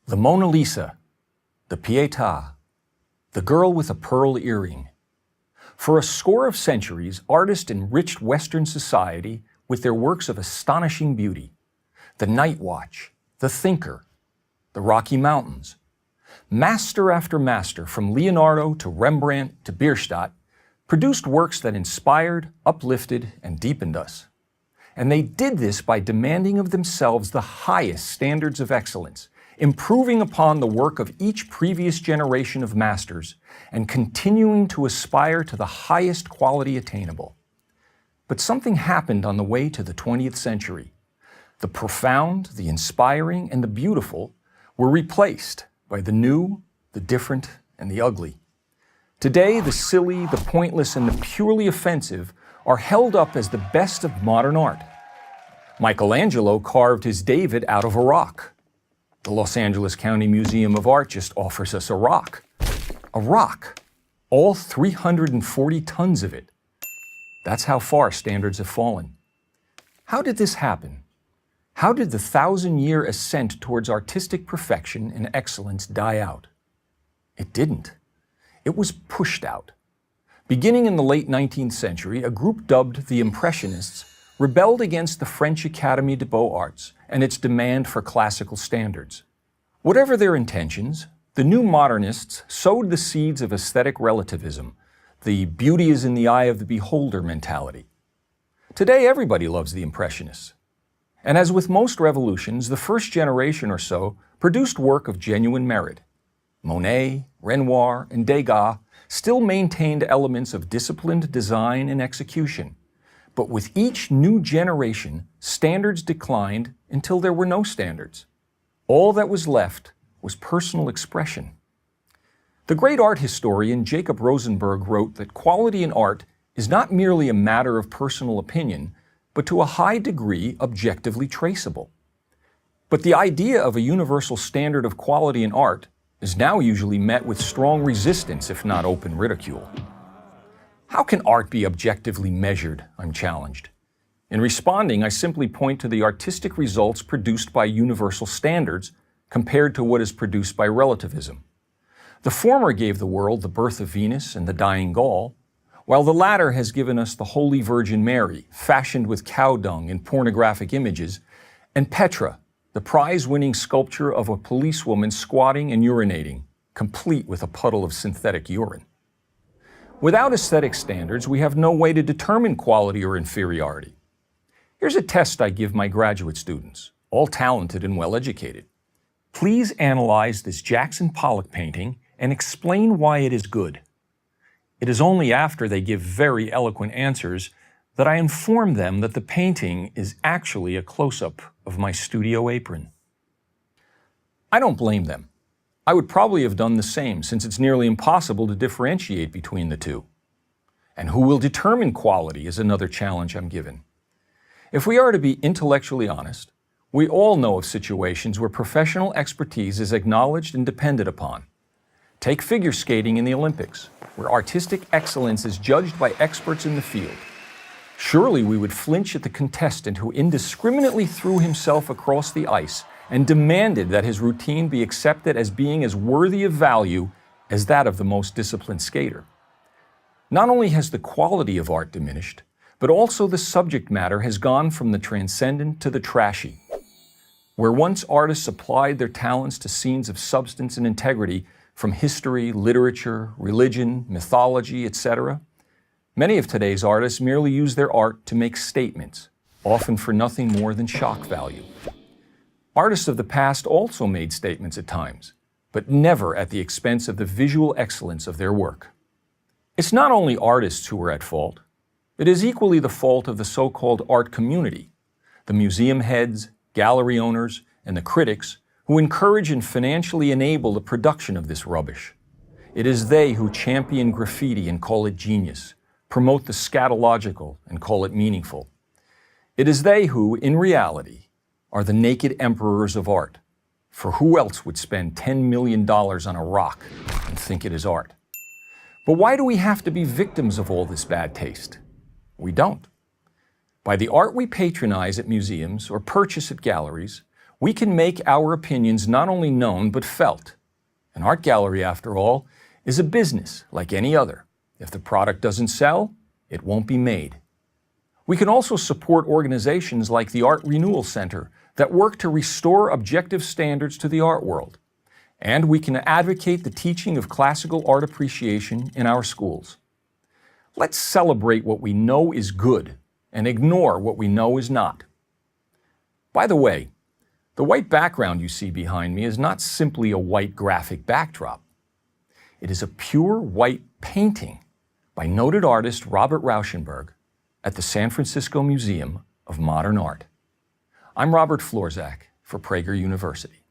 The Mona Lisa, the Pietà, the girl with a pearl earring. For a score of centuries, artists enriched Western society with their works of astonishing beauty. The Night Watch, the Thinker, the Rocky Mountains. Master after master, from Leonardo to Rembrandt to Bierstadt, produced works that inspired, uplifted, and deepened us. And they did this by demanding of themselves the highest standards of excellence, improving upon the work of each previous generation of masters, and continuing to aspire to the highest quality attainable. But something happened on the way to the 20th century. The profound, the inspiring, and the beautiful were replaced by the new, the different, and the ugly. Today, the silly, the pointless, and the purely offensive are held up as the best of modern art. Michelangelo carved his David out of a rock. The Los Angeles County Museum of Art just offers us a rock. A rock. All 340 tons of it. That's how far standards have fallen. How did this happen? How did the 1,000-year ascent towards artistic perfection and excellence die out? It didn't. It was pushed out. Beginning in the late 19th century, a group dubbed the Impressionists rebelled against the French Académie des Beaux-Arts and its demand for classical standards. Whatever their intentions, the new modernists sowed the seeds of aesthetic relativism, the beauty is in the eye of the beholder mentality. Today, everybody loves the Impressionists. And as with most revolutions, the first generation or so produced work of genuine merit. Monet, Renoir, and Degas still maintained elements of disciplined design and execution. But with each new generation, standards declined until there were no standards. All that was left was personal expression. The great art historian Jacob Rosenberg wrote that quality in art is not merely a matter of personal opinion, but to a high degree objectively traceable. But the idea of a universal standard of quality in art is now usually met with strong resistance, if not open ridicule. How can art be objectively measured? I'm challenged. In responding, I simply point to the artistic results produced by universal standards compared to what is produced by relativism. The former gave the world the birth of Venus and the dying Gaul, while the latter has given us the Holy Virgin Mary, fashioned with cow dung and pornographic images, and Petra, the prize-winning sculpture of a policewoman squatting and urinating, complete with a puddle of synthetic urine. Without aesthetic standards, we have no way to determine quality or inferiority. Here's a test I give my graduate students, all talented and well-educated. Please analyze this Jackson Pollock painting and explain why it is good. It is only after they give very eloquent answers that I inform them that the painting is actually a close-up of my studio apron. I don't blame them. I would probably have done the same, since it's nearly impossible to differentiate between the two. And who will determine quality is another challenge I'm given. If we are to be intellectually honest, we all know of situations where professional expertise is acknowledged and depended upon. Take figure skating in the Olympics, where artistic excellence is judged by experts in the field. Surely we would flinch at the contestant who indiscriminately threw himself across the ice and demanded that his routine be accepted as being as worthy of value as that of the most disciplined skater. Not only has the quality of art diminished, but also the subject matter has gone from the transcendent to the trashy. Where once artists applied their talents to scenes of substance and integrity from history, literature, religion, mythology, etc., many of today's artists merely use their art to make statements, often for nothing more than shock value. Artists of the past also made statements at times, but never at the expense of the visual excellence of their work. It's not only artists who are at fault. It is equally the fault of the so-called art community, the museum heads, gallery owners, and the critics who encourage and financially enable the production of this rubbish. It is they who champion graffiti and call it genius, promote the scatological and call it meaningful. It is they who, in reality, are the naked emperors of art, for who else would spend $10 million on a rock and think it is art? But why do we have to be victims of all this bad taste? We don't. By the art we patronize at museums or purchase at galleries, we can make our opinions not only known but felt. An art gallery, after all, is a business like any other. If the product doesn't sell, it won't be made. We can also support organizations like the Art Renewal Center that work to restore objective standards to the art world. And we can advocate the teaching of classical art appreciation in our schools. Let's celebrate what we know is good and ignore what we know is not. By the way, the white background you see behind me is not simply a white graphic backdrop. It is a pure white painting by noted artist Robert Rauschenberg at the San Francisco Museum of Modern Art. I'm Robert Florzak for Prager University.